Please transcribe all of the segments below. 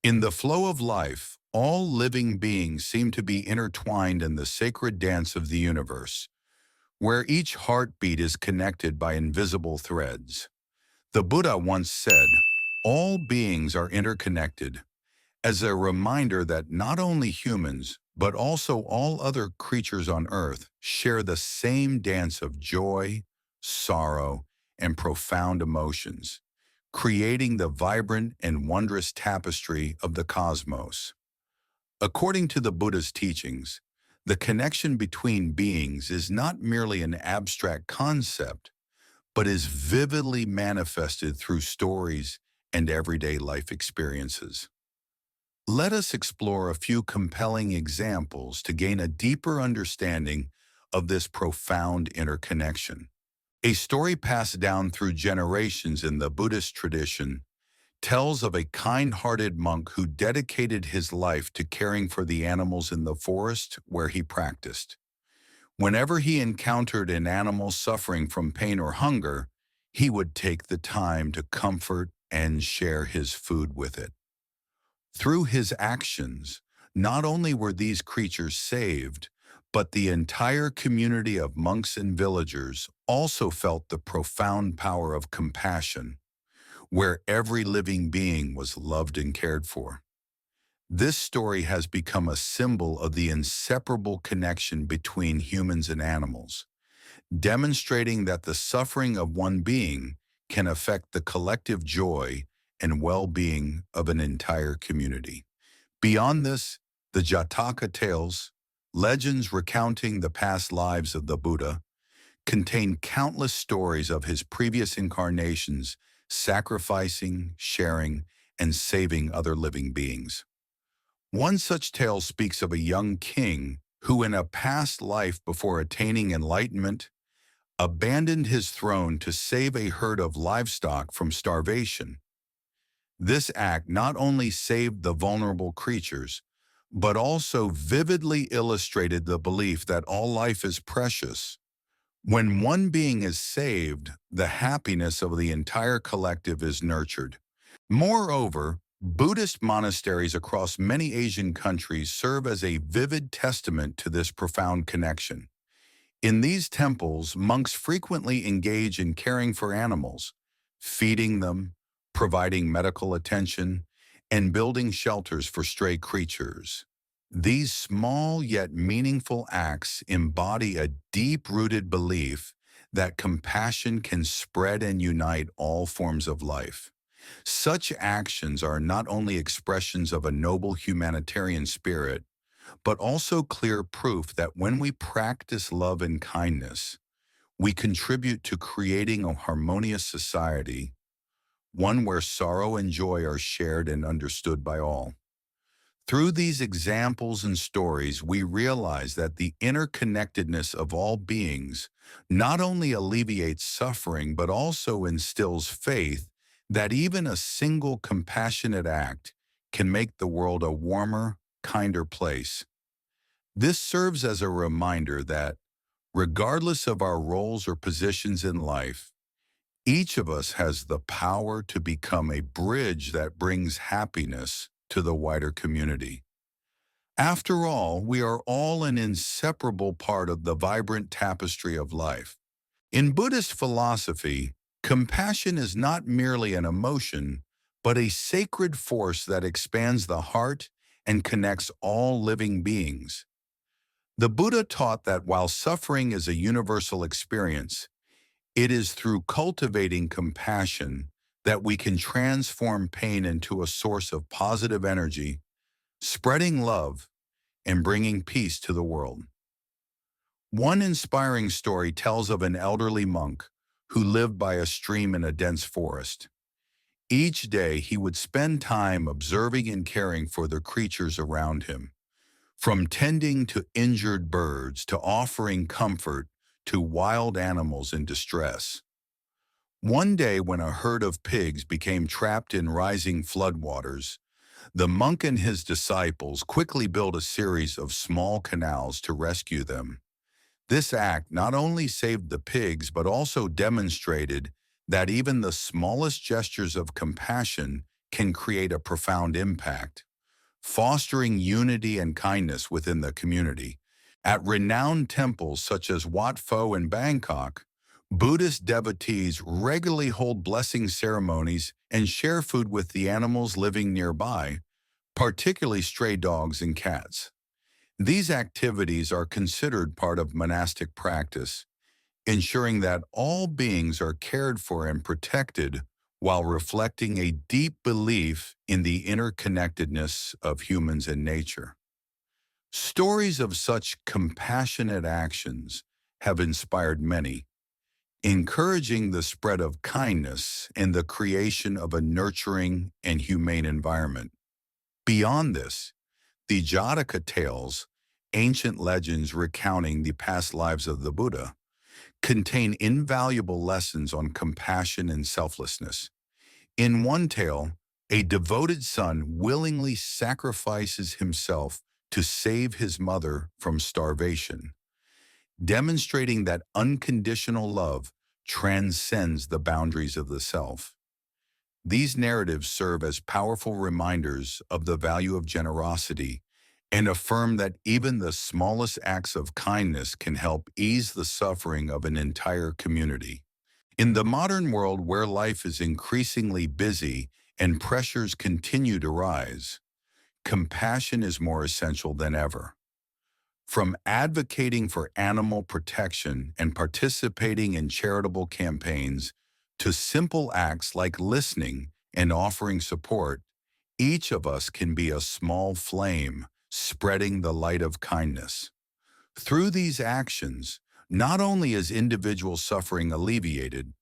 In the flow of life, all living beings seem to be intertwined in the sacred dance of the universe, where each heartbeat is connected by invisible threads. The Buddha once said, "All beings are interconnected," as a reminder that not only humans, but also all other creatures on earth share the same dance of joy, sorrow, and profound emotions, creating the vibrant and wondrous tapestry of the cosmos. According to the Buddha's teachings, the connection between beings is not merely an abstract concept, but is vividly manifested through stories and everyday life experiences. Let us explore a few compelling examples to gain a deeper understanding of this profound interconnection. A story passed down through generations in the Buddhist tradition tells of a kind-hearted monk who dedicated his life to caring for the animals in the forest where he practiced. Whenever he encountered an animal suffering from pain or hunger, he would take the time to comfort and share his food with it. Through his actions, not only were these creatures saved, but the entire community of monks and villagers also felt the profound power of compassion, where every living being was loved and cared for. This story has become a symbol of the inseparable connection between humans and animals, demonstrating that the suffering of one being can affect the collective joy and well-being of an entire community. Beyond this, the Jataka tales, legends recounting the past lives of the Buddha, contain countless stories of his previous incarnations, sacrificing, sharing, and saving other living beings. One such tale speaks of a young king who, in a past life before attaining enlightenment, abandoned his throne to save a herd of livestock from starvation. This act not only saved the vulnerable creatures, but also vividly illustrated the belief that all life is precious. When one being is saved, the happiness of the entire collective is nurtured. Moreover, Buddhist monasteries across many Asian countries serve as a vivid testament to this profound connection. In these temples, monks frequently engage in caring for animals, feeding them, providing medical attention, and building shelters for stray creatures. These small yet meaningful acts embody a deep-rooted belief that compassion can spread and unite all forms of life. Such actions are not only expressions of a noble humanitarian spirit, but also clear proof that when we practice love and kindness, we contribute to creating a harmonious society, one where sorrow and joy are shared and understood by all. Through these examples and stories, we realize that the interconnectedness of all beings not only alleviates suffering, but also instills faith that even a single compassionate act can make the world a warmer, kinder place. This serves as a reminder that, regardless of our roles or positions in life, each of us has the power to become a bridge that brings happiness to the wider community. After all, we are all an inseparable part of the vibrant tapestry of life. In Buddhist philosophy, compassion is not merely an emotion, but a sacred force that expands the heart and connects all living beings. The Buddha taught that while suffering is a universal experience, it is through cultivating compassion that we can transform pain into a source of positive energy, spreading love, and bringing peace to the world. One inspiring story tells of an elderly monk who lived by a stream in a dense forest. Each day he would spend time observing and caring for the creatures around him, from tending to injured birds to offering comfort to wild animals in distress. One day when a herd of pigs became trapped in rising floodwaters, the monk and his disciples quickly built a series of small canals to rescue them. This act not only saved the pigs but also demonstrated that even the smallest gestures of compassion can create a profound impact, fostering unity and kindness within the community. At renowned temples such as Wat Pho in Bangkok, Buddhist devotees regularly hold blessing ceremonies and share food with the animals living nearby, particularly stray dogs and cats. These activities are considered part of monastic practice, ensuring that all beings are cared for and protected while reflecting a deep belief in the interconnectedness of humans and nature. Stories of such compassionate actions have inspired many, encouraging the spread of kindness and the creation of a nurturing and humane environment. Beyond this, the Jataka tales, ancient legends recounting the past lives of the Buddha, contain invaluable lessons on compassion and selflessness. In one tale, a devoted son willingly sacrifices himself to save his mother from starvation, demonstrating that unconditional love transcends the boundaries of the self. These narratives serve as powerful reminders of the value of generosity and affirm that even the smallest acts of kindness can help ease the suffering of an entire community. In the modern world where life is increasingly busy and pressures continue to rise, compassion is more essential than ever. From advocating for animal protection and participating in charitable campaigns to simple acts like listening and offering support, each of us can be a small flame spreading the light of kindness. Through these actions, not only is individual suffering alleviated,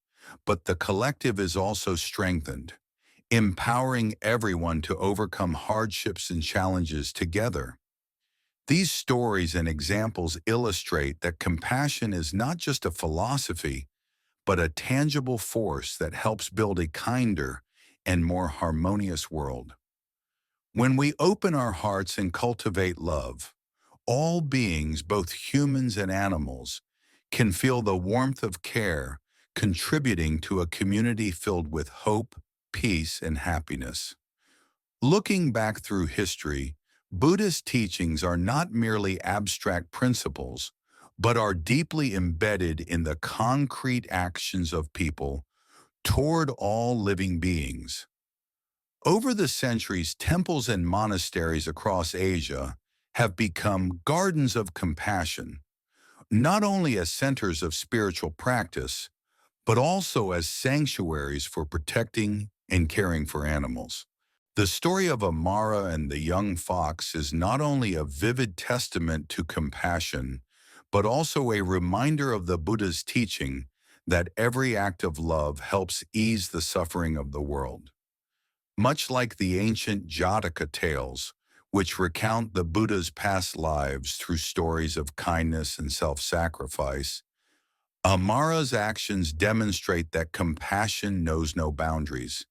but the collective is also strengthened, empowering everyone to overcome hardships and challenges together. These stories and examples illustrate that compassion is not just a philosophy, but a tangible force that helps build a kinder and more harmonious world. When we open our hearts and cultivate love, all beings, both humans and animals, can feel the warmth of care, contributing to a community filled with hope, peace, and happiness. Looking back through history, Buddhist teachings are not merely abstract principles, but are deeply embedded in the concrete actions of people toward all living beings. Over the centuries, temples and monasteries across Asia have become gardens of compassion, not only as centers of spiritual practice, but also as sanctuaries for protecting and caring for animals. The story of Amara and the young fox is not only a vivid testament to compassion, but also a reminder of the Buddha's teaching that every act of love helps ease the suffering of the world. Much like the ancient Jataka tales, which recount the Buddha's past lives through stories of kindness and self-sacrifice, Amara's actions demonstrate that compassion knows no boundaries.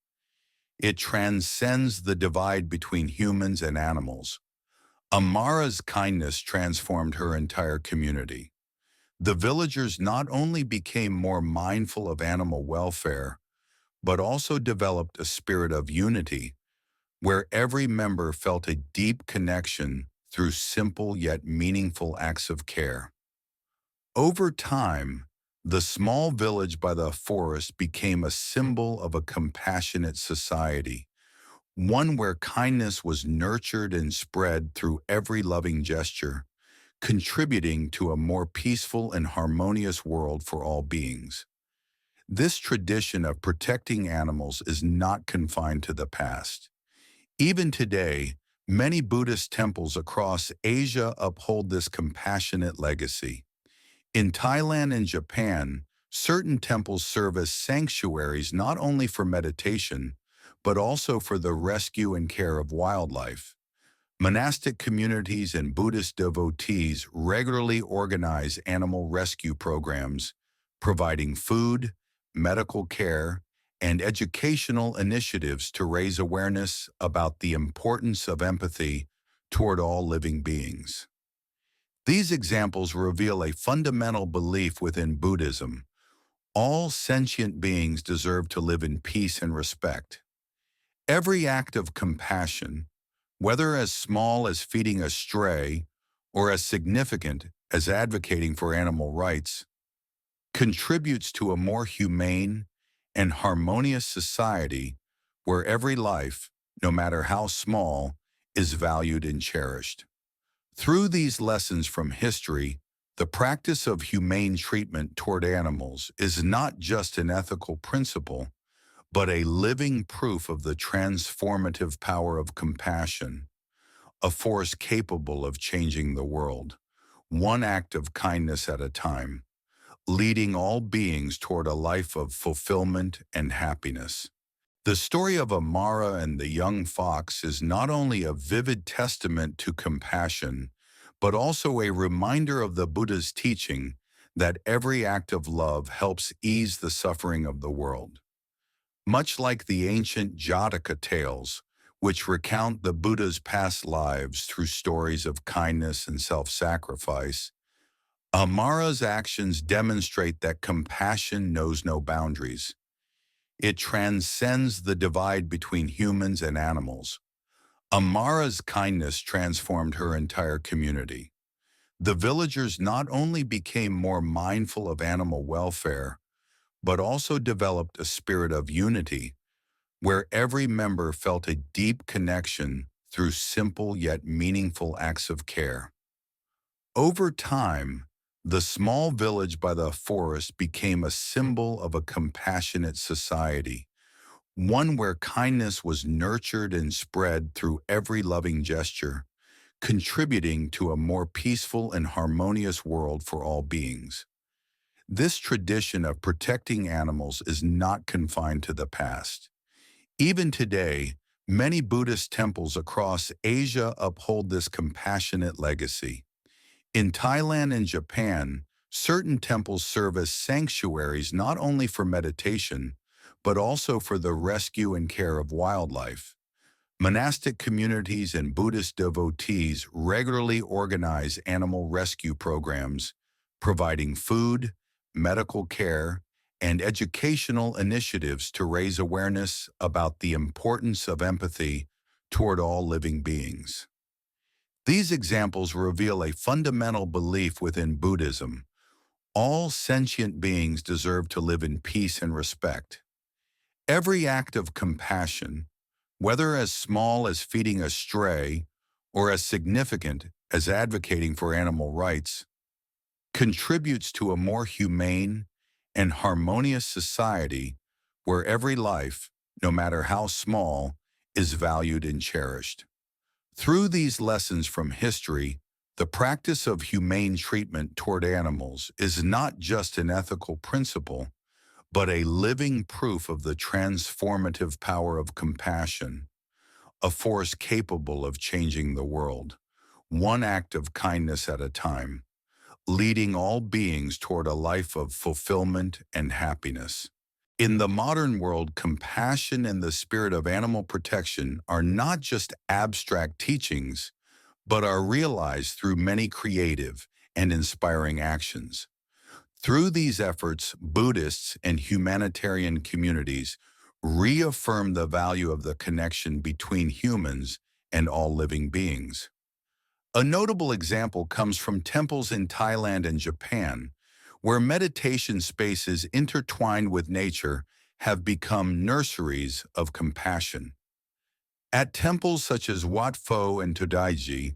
It transcends the divide between humans and animals. Amara's kindness transformed her entire community. The villagers not only became more mindful of animal welfare, but also developed a spirit of unity, where every member felt a deep connection through simple yet meaningful acts of care. Over time, the small village by the forest became a symbol of a compassionate society, one where kindness was nurtured and spread through every loving gesture, contributing to a more peaceful and harmonious world for all beings. This tradition of protecting animals is not confined to the past. Even today, many Buddhist temples across Asia uphold this compassionate legacy. In Thailand and Japan, certain temples serve as sanctuaries not only for meditation, but also for the rescue and care of wildlife. Monastic communities and Buddhist devotees regularly organize animal rescue programs, providing food, medical care, and educational initiatives to raise awareness about the importance of empathy toward all living beings. These examples reveal a fundamental belief within Buddhism: all sentient beings deserve to live in peace and respect. Every act of compassion, whether as small as feeding a stray or as significant as advocating for animal rights, contributes to a more humane and harmonious society where every life, no matter how small, is valued and cherished. Through these lessons from history, the practice of humane treatment toward animals is not just an ethical principle, but a living proof of the transformative power of compassion, a force capable of changing the world, one act of kindness at a time, leading all beings toward a life of fulfillment and happiness. The story of Amara and the young fox is not only a vivid testament to compassion, but also a reminder of the Buddha's teaching that every act of love helps ease the suffering of the world. Much like the ancient Jataka tales, which recount the Buddha's past lives through stories of kindness and self-sacrifice, Amara's actions demonstrate that compassion knows no boundaries. It transcends the divide between humans and animals. Amara's kindness transformed her entire community. The villagers not only became more mindful of animal welfare, but also developed a spirit of unity, where every member felt a deep connection through simple yet meaningful acts of care. Over time, the small village by the forest became a symbol of a compassionate society, one where kindness was nurtured and spread through every loving gesture, contributing to a more peaceful and harmonious world for all beings. This tradition of protecting animals is not confined to the past. Even today, many Buddhist temples across Asia uphold this compassionate legacy. In Thailand and Japan, certain temples serve as sanctuaries not only for meditation, but also for the rescue and care of wildlife. Monastic communities and Buddhist devotees regularly organize animal rescue programs, providing food, medical care, and educational initiatives to raise awareness about the importance of empathy toward all living beings. These examples reveal a fundamental belief within Buddhism: all sentient beings deserve to live in peace and respect. Every act of compassion, whether as small as feeding a stray or as significant as advocating for animal rights, contributes to a more humane and harmonious society where every life, no matter how small, is valued and cherished. Through these lessons from history, the practice of humane treatment toward animals is not just an ethical principle, but a living proof of the transformative power of compassion, a force capable of changing the world, one act of kindness at a time, leading all beings toward a life of fulfillment and happiness. In the modern world, compassion and the spirit of animal protection are not just abstract teachings, but are realized through many creative and inspiring actions. Through these efforts, Buddhists and humanitarian communities reaffirm the value of the connection between humans and all living beings. A notable example comes from temples in Thailand and Japan, where meditation spaces intertwined with nature have become nurseries of compassion. At temples such as Wat Pho and Todaiji,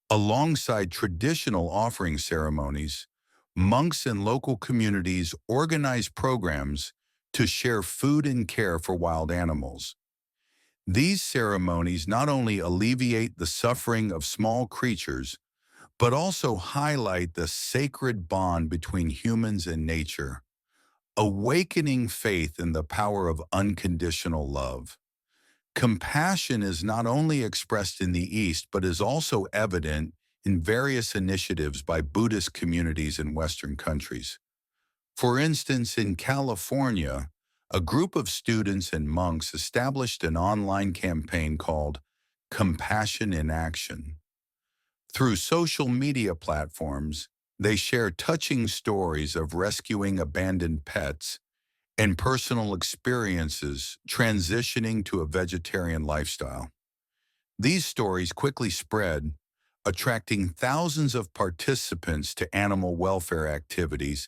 alongside traditional offering ceremonies, monks and local communities organize programs to share food and care for wild animals. These ceremonies not only alleviate the suffering of small creatures, but also highlight the sacred bond between humans and nature, awakening faith in the power of unconditional love. Compassion is not only expressed in the East, but is also evident in various initiatives by Buddhist communities in Western countries. For instance, in California, a group of students and monks established an online campaign called Compassion in Action. Through social media platforms, they share touching stories of rescuing abandoned pets and personal experiences transitioning to a vegetarian lifestyle. These stories quickly spread, attracting thousands of participants to animal welfare activities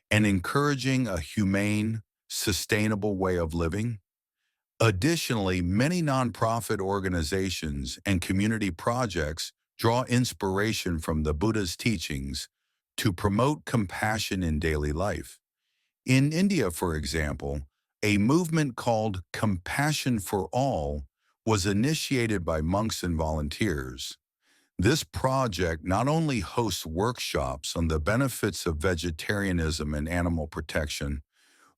and encouraging a humane, sustainable way of living. Additionally, many nonprofit organizations and community projects draw inspiration from the Buddha's teachings to promote compassion in daily life. In India, for example, a movement called Compassion for All was initiated by monks and volunteers. This project not only hosts workshops on the benefits of vegetarianism and animal protection,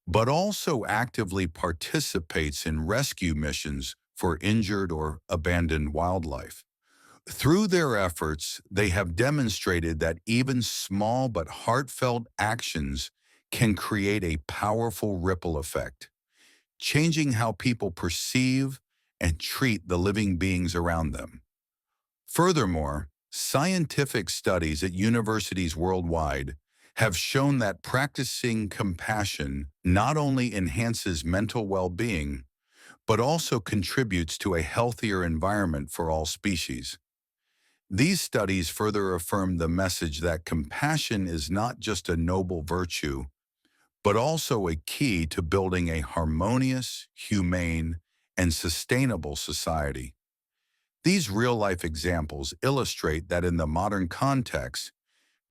but also actively participates in rescue missions for injured or abandoned wildlife. Through their efforts, they have demonstrated that even small but heartfelt actions can create a powerful ripple effect, changing how people perceive and treat the living beings around them. Furthermore, scientific studies at universities worldwide have shown that practicing compassion not only enhances mental well-being, but also contributes to a healthier environment for all species. These studies further affirm the message that compassion is not just a noble virtue, but also a key to building a harmonious, humane, and sustainable society. These real-life examples illustrate that in the modern context,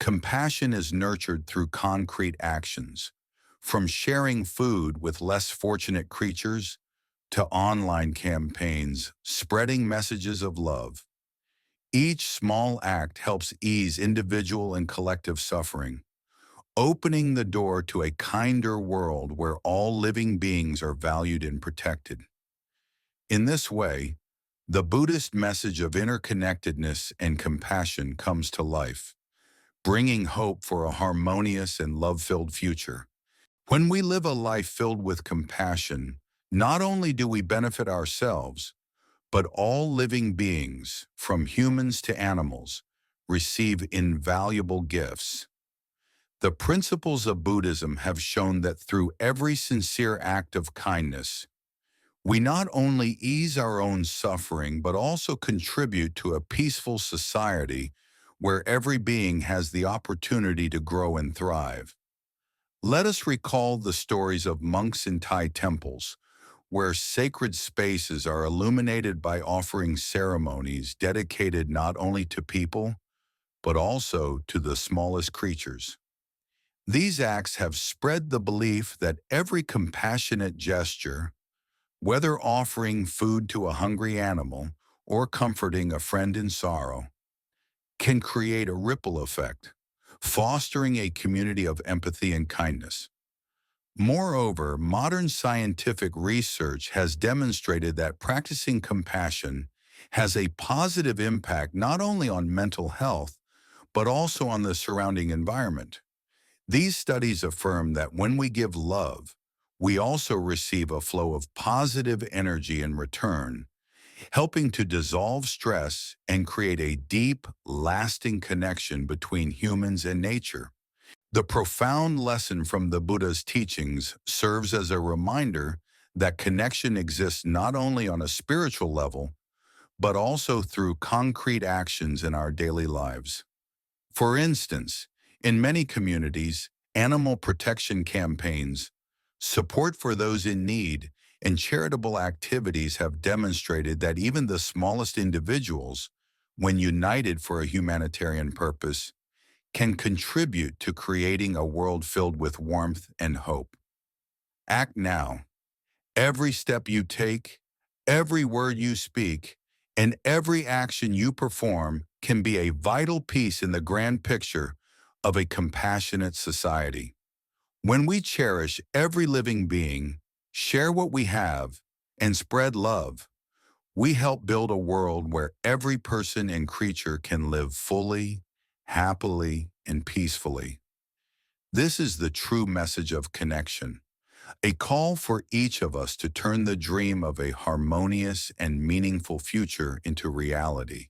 compassion is nurtured through concrete actions, from sharing food with less fortunate creatures to online campaigns spreading messages of love. Each small act helps ease individual and collective suffering, opening the door to a kinder world where all living beings are valued and protected. In this way, the Buddhist message of interconnectedness and compassion comes to life, bringing hope for a harmonious and love-filled future. When we live a life filled with compassion, not only do we benefit ourselves, but all living beings, from humans to animals, receive invaluable gifts. The principles of Buddhism have shown that through every sincere act of kindness, we not only ease our own suffering, but also contribute to a peaceful society where every being has the opportunity to grow and thrive. Let us recall the stories of monks in Thai temples, where sacred spaces are illuminated by offering ceremonies dedicated not only to people, but also to the smallest creatures. These acts have spread the belief that every compassionate gesture, whether offering food to a hungry animal or comforting a friend in sorrow, can create a ripple effect, fostering a community of empathy and kindness. Moreover, modern scientific research has demonstrated that practicing compassion has a positive impact not only on mental health, but also on the surrounding environment. These studies affirm that when we give love, we also receive a flow of positive energy in return, helping to dissolve stress and create a deep, lasting connection between humans and nature. The profound lesson from the Buddha's teachings serves as a reminder that connection exists not only on a spiritual level, but also through concrete actions in our daily lives. For instance, in many communities, animal protection campaigns, support for those in need, and charitable activities have demonstrated that even the smallest individuals, when united for a humanitarian purpose, can contribute to creating a world filled with warmth and hope. Act now. Every step you take, every word you speak, and every action you perform can be a vital piece in the grand picture of a compassionate society. When we cherish every living being, share what we have, and spread love, we help build a world where every person and creature can live fully, happily, and peacefully. This is the true message of connection, a call for each of us to turn the dream of a harmonious and meaningful future into reality.